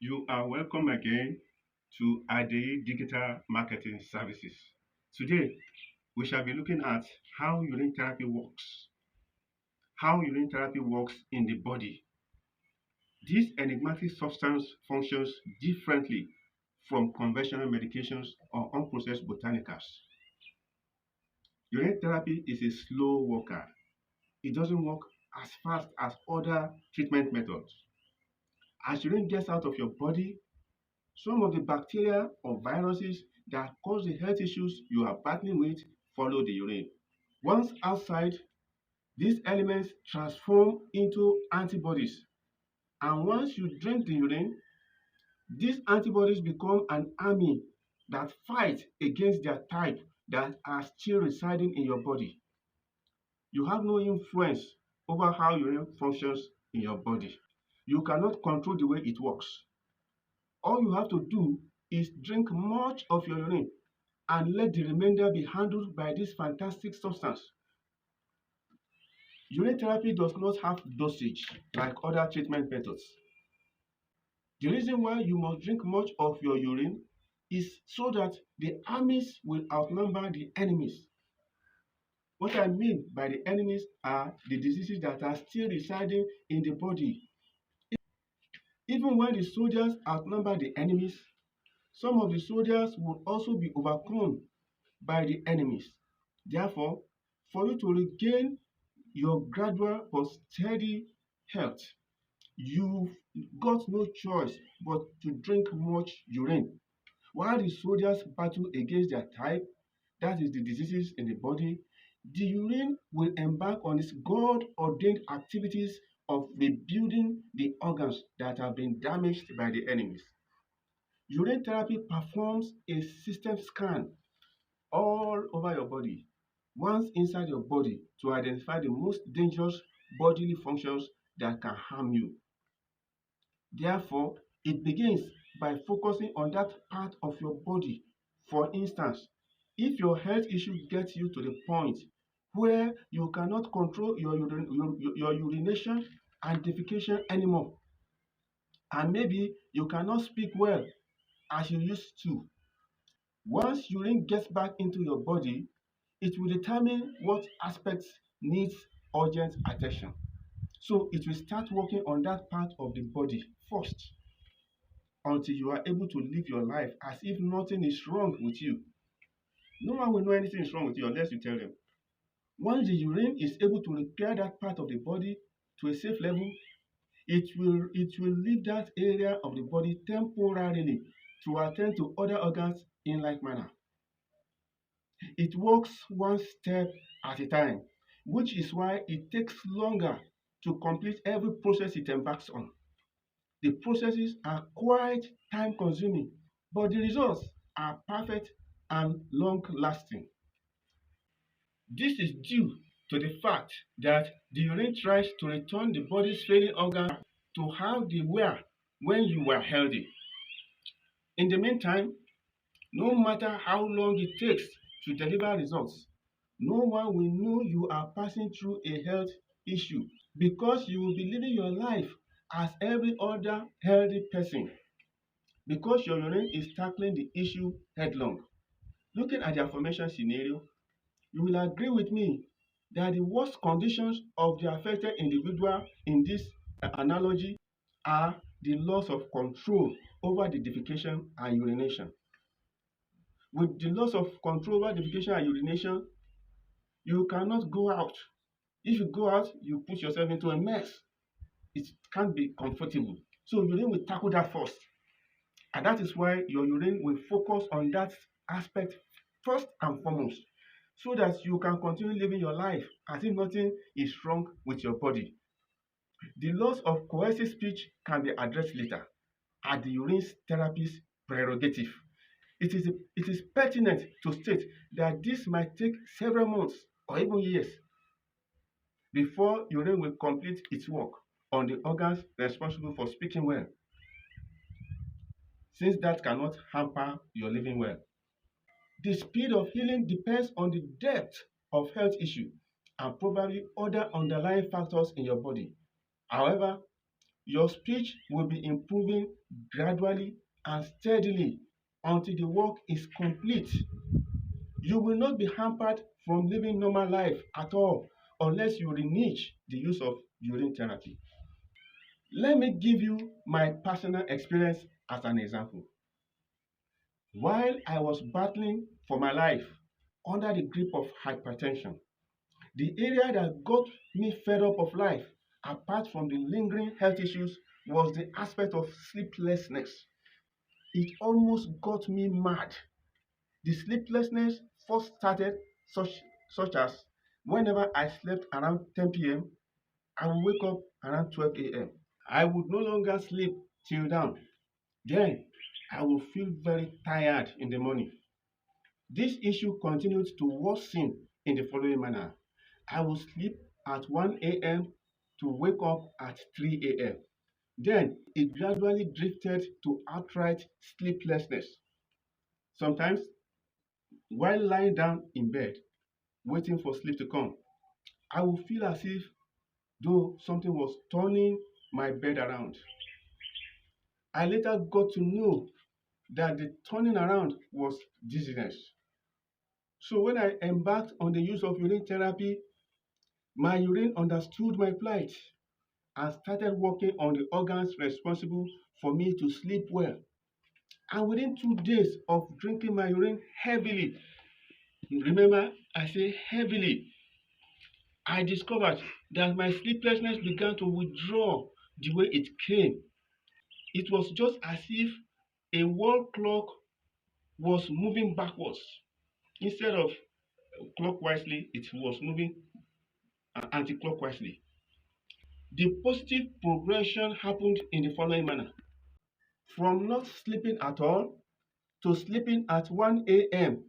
You are welcome again to ADE Digital Marketing Services. Today, we shall be looking at how urine therapy works. How urine therapy works in the body. This enigmatic substance functions differently from conventional medications or unprocessed botanicals. Urine therapy is a slow worker. It doesn't work as fast as other treatment methods. As urine gets out of your body, some of the bacteria or viruses that cause the health issues you are battling with follow the urine. Once outside, these elements transform into antibodies. And once you drink the urine, these antibodies become an army that fight against their type that are still residing in your body. You have no influence over how urine functions in your body. You cannot control the way it works. All you have to do is drink much of your urine and let the remainder be handled by this fantastic substance. Urine therapy does not have dosage like other treatment methods. The reason why you must drink much of your urine is so that the armies will outnumber the enemies. What I mean by the enemies are the diseases that are still residing in the body. Even when the soldiers outnumber the enemies, some of the soldiers would also be overcome by the enemies. Therefore, for you to regain your gradual but steady health, you've got no choice but to drink much urine. While the soldiers battle against their type, that is the diseases in the body, the urine will embark on its God-ordained activities of rebuilding the organs that have been damaged by the enemies. Urine therapy performs a system scan all over your body, once inside your body, to identify the most dangerous bodily functions that can harm you. Therefore, it begins by focusing on that part of your body. For instance, if your health issue gets you to the point where you cannot control your urination and defecation anymore, and maybe you cannot speak well as you used to, once urine gets back into your body, it will determine what aspects needs urgent attention. So it will start working on that part of the body first until you are able to live your life as if nothing is wrong with you. No one will know anything is wrong with you unless you tell them. Once the urine is able to repair that part of the body to a safe level, it will leave that area of the body temporarily to attend to other organs in like manner. It works one step at a time, which is why it takes longer to complete every process it embarks on. The processes are quite time consuming, but the results are perfect and long lasting. This is due to the fact that the urine tries to return the body's failing organs to how they were when you were healthy. In the meantime, no matter how long it takes to deliver results, no one will know you are passing through a health issue because you will be living your life as every other healthy person because your urine is tackling the issue headlong. Looking at the aforementioned scenario, you will agree with me that the worst conditions of the affected individual in this analogy are the loss of control over the defecation and urination. With the loss of control over defecation and urination, you cannot go out. If you go out, you put yourself into a mess. It can't be comfortable. So urine will tackle that first. And that is why your urine will focus on that aspect first and foremost, so that you can continue living your life as if nothing is wrong with your body. The loss of cohesive speech can be addressed later at the urine therapy's prerogative. It is pertinent to state that this might take several months or even years before urine will complete its work on the organs responsible for speaking well, since that cannot hamper your living well. The speed of healing depends on the depth of health issue and probably other underlying factors in your body. However, Your speech will be improving gradually and steadily until the work is complete. You will not be hampered from living normal life at all unless you renege the use of urine therapy. Let me give you my personal experience as an example. While I was battling for my life under the grip of hypertension, the area that got me fed up of life, apart from the lingering health issues, was the aspect of sleeplessness. It almost got me mad. The sleeplessness first started such as whenever I slept around 10 p.m., I would wake up around 12 a.m. I would no longer sleep till dawn. Then I would feel very tired in the morning. This issue continued to worsen in the following manner. I would sleep at 1 a.m. to wake up at 3 a.m. Then it gradually drifted to outright sleeplessness. Sometimes, while lying down in bed, waiting for sleep to come, I would feel as if though something was turning my bed around. I later got to know that the turning around was dizziness. So when I embarked on the use of urine therapy, my urine understood my plight and started working on the organs responsible for me to sleep well. And within 2 days of drinking my urine heavily, remember I say heavily, I discovered that my sleeplessness began to withdraw the way it came. It was just as if a wall clock was moving backwards. Instead of clockwisely, it was moving anti-clockwisely. The positive progression happened in the following manner. From not sleeping at all to sleeping at 1 a.m.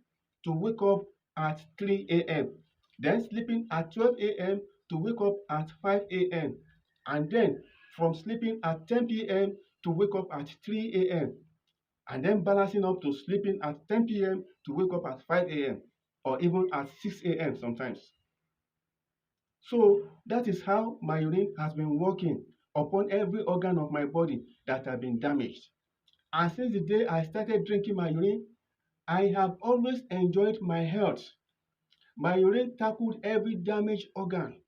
to wake up at 3 a.m. Then sleeping at 12 a.m. to wake up at 5 a.m. And then from sleeping at 10 p.m. to wake up at 3 a.m. And then balancing up to sleeping at 10 p.m. to wake up at 5 a.m. or even at 6 a.m. sometimes. So that is how my urine has been working upon every organ of my body that have been damaged. And since the day I started drinking my urine, I have always enjoyed my health. My urine tackled every damaged organ,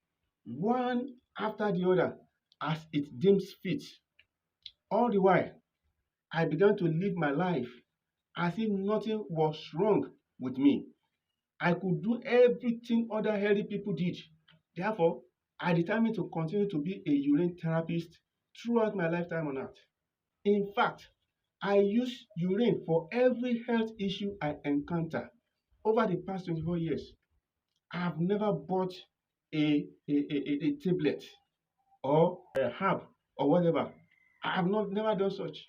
one after the other, as it deems fit. All the while, I began to live my life as if nothing was wrong with me. I could do everything other healthy people did. Therefore, I determined to continue to be a urine therapist throughout my lifetime on earth. In fact, I use urine for every health issue I encounter. Over the past 24 years, I have never bought a tablet or a herb or whatever. I have not never done such.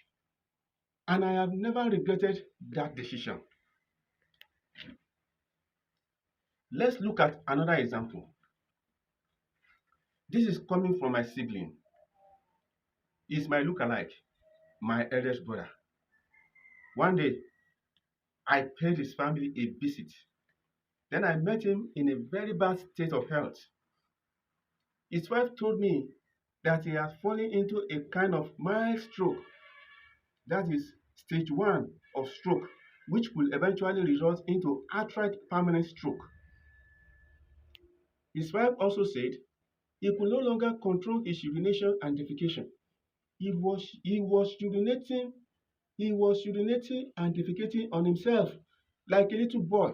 And I have never regretted that decision. Let's look at another example. This is coming from my sibling. He's my look-alike, my eldest brother. One day, I paid his family a visit. Then I met him in a very bad state of health. His wife told me that he had fallen into a kind of mild stroke, that is stage 1 of stroke, which will eventually result into outright permanent stroke. His wife also said he could no longer control his urination and defecation. He was urinating and defecating on himself like a little boy.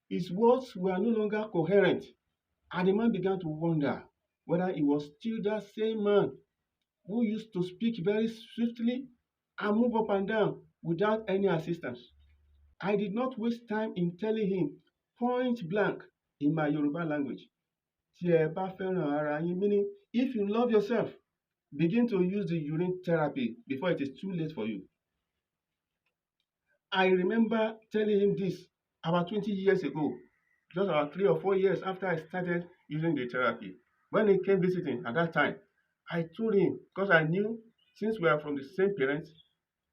His words were no longer coherent, and the man began to wonder whether he was still that same man who used to speak very swiftly and move up and down without any assistance. I did not waste time in telling him point blank in my Yoruba language. Tí ẹ bá fẹ́ràn ara yín, meaning if you love yourself, begin to use the urine therapy before it is too late for you. I remember telling him this about 20 years ago, just about 3 or 4 years after I started using the therapy. When he came visiting at that time, I told him, because I knew since we are from the same parents,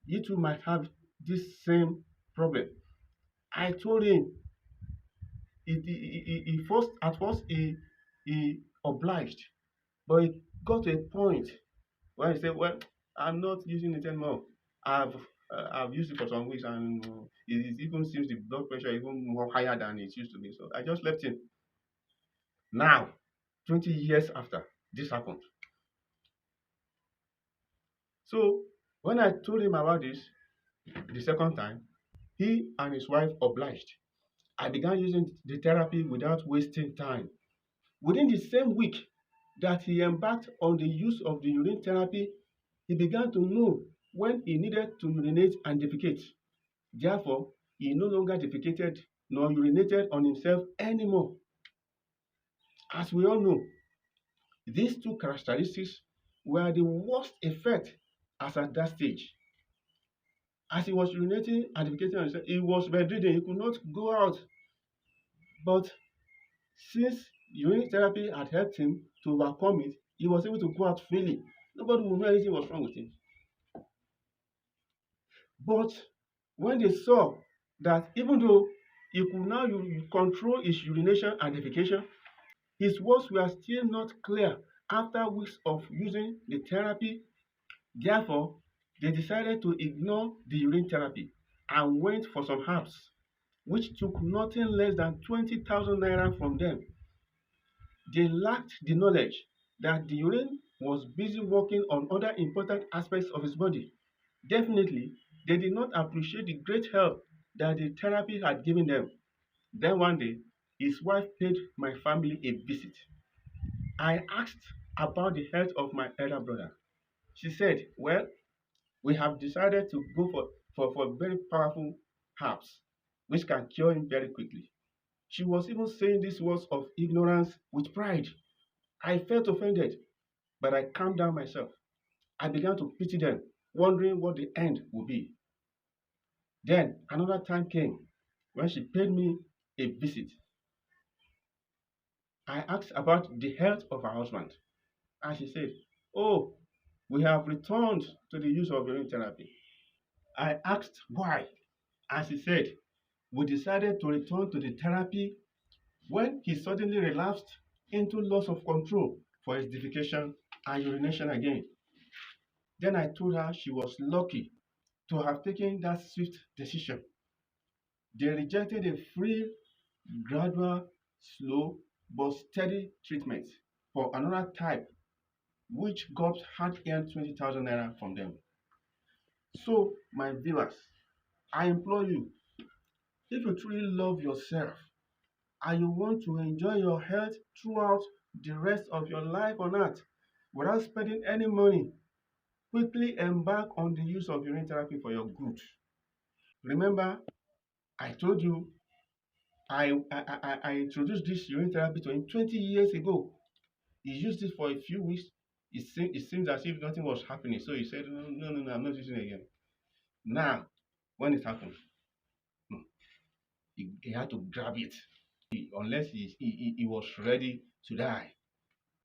he too might have this same problem. I told him, at first he obliged, but it got to a point When you say, well, I'm not using it anymore. I've I've used it for some weeks and it even seems the blood pressure even more higher than it used to be. So I just left him. Now, 20 years after this happened. So when I told him about this the second time, he and his wife obliged. I began using the therapy without wasting time. Within the same week that he embarked on the use of the urine therapy, he began to know when he needed to urinate and defecate. Therefore, he no longer defecated nor urinated on himself anymore. As we all know, these two characteristics were the worst effect as at that stage. As he was urinating and defecating on himself, he was bedridden, he could not go out. But since urine therapy had helped him to overcome it, he was able to go out freely. Nobody would know anything was wrong with him. But when they saw that even though he could now control his urination and defecation, his words were still not clear after weeks of using the therapy. Therefore, they decided to ignore the urine therapy and went for some herbs, which took nothing less than 20,000 naira from them. They lacked the knowledge that the urine was busy working on other important aspects of his body. Definitely, they did not appreciate the great help that the therapy had given them. Then one day, his wife paid my family a visit. I asked about the health of my elder brother. She said, well, we have decided to go for very powerful herbs, which can cure him very quickly. She was even saying these words of ignorance with pride. I felt offended, but I calmed down myself. I began to pity them, wondering what the end would be. Then another time came when she paid me a visit. I asked about the health of her husband, and she said, oh, we have returned to the use of urine therapy. I asked why, and she said, we decided to return to the therapy when he suddenly relapsed into loss of control for his defecation and urination again. Then I told her she was lucky to have taken that swift decision. They rejected a free, gradual, slow, but steady treatment for another type which got hard-earned 20,000 naira from them. So, my viewers, I implore you, if you truly love yourself and you want to enjoy your health throughout the rest of your life on earth without spending any money, quickly embark on the use of urine therapy for your good. Remember, I told you I introduced this urine therapy to him 20 years ago. He used it for a few weeks. It seems as if nothing was happening. So he said, no, no, no, no, I'm not using it again. Now, when it happened, he had to grab it unless he was ready to die.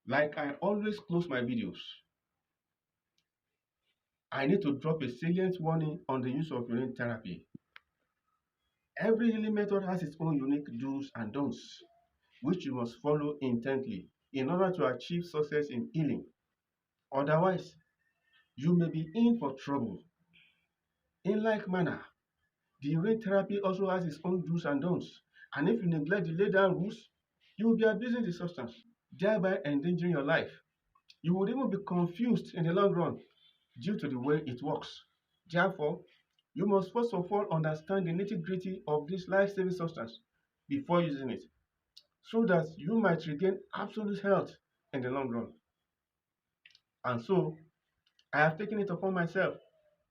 Like I always close my videos, I need to drop a salient warning on the use of urine therapy. Every healing method has its own unique do's and don'ts, which you must follow intently in order to achieve success in healing. Otherwise, you may be in for trouble. In like manner, the urine therapy also has its own do's and don'ts, and if you neglect the laid down rules, you will be abusing the substance, thereby endangering your life. You would even be confused in the long run due to the way it works. Therefore, you must first of all understand the nitty-gritty of this life-saving substance before using it, so that you might regain absolute health in the long run. And so, I have taken it upon myself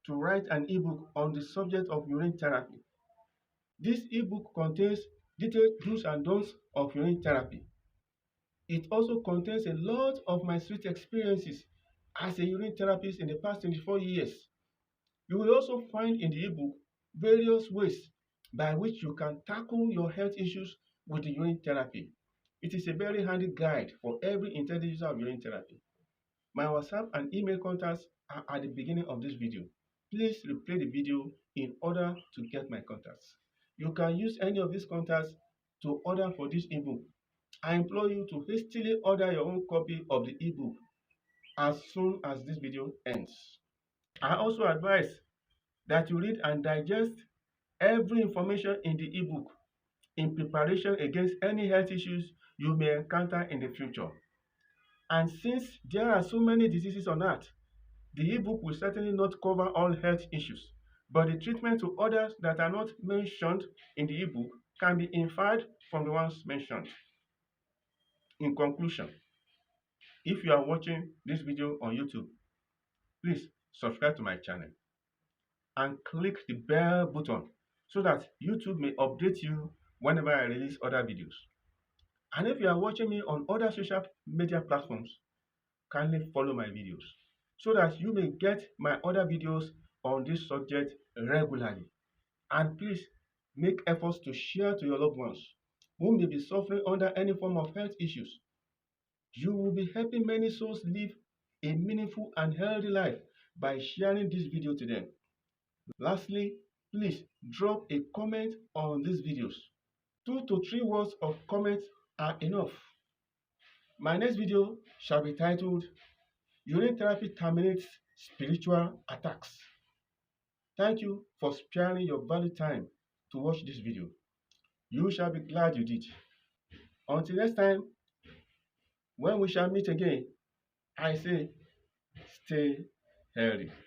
to write an ebook on the subject of urine therapy. This ebook contains detailed do's and don'ts of urine therapy. It also contains a lot of my sweet experiences as a urine therapist in the past 24 years. You will also find in the ebook various ways by which you can tackle your health issues with the urine therapy. It is a very handy guide for every intended user of urine therapy. My WhatsApp and email contacts are at the beginning of this video. Please replay the video in order to get my contacts. You can use any of these contacts to order for this ebook. I implore you to hastily order your own copy of the ebook as soon as this video ends. I also advise that you read and digest every information in the ebook in preparation against any health issues you may encounter in the future. And since there are so many diseases on earth, the ebook will certainly not cover all health issues, but the treatment to others that are not mentioned in the ebook can be inferred from the ones mentioned. In conclusion, if you are watching this video on YouTube, please subscribe to my channel and click the bell button so that YouTube may update you whenever I release other videos. And if you are watching me on other social media platforms, kindly follow my videos so that you may get my other videos on this subject regularly. And please make efforts to share to your loved ones who may be suffering under any form of health issues. You will be helping many souls live a meaningful and healthy life by sharing this video to them. Lastly, please drop a comment on these videos. 2 to 3 words of comment are enough. My next video shall be titled Urine Therapy Terminates Spiritual Attacks. Thank you for sparing your valuable time to watch this video. You shall be glad you did. Until next time, when we shall meet again, I say stay healthy.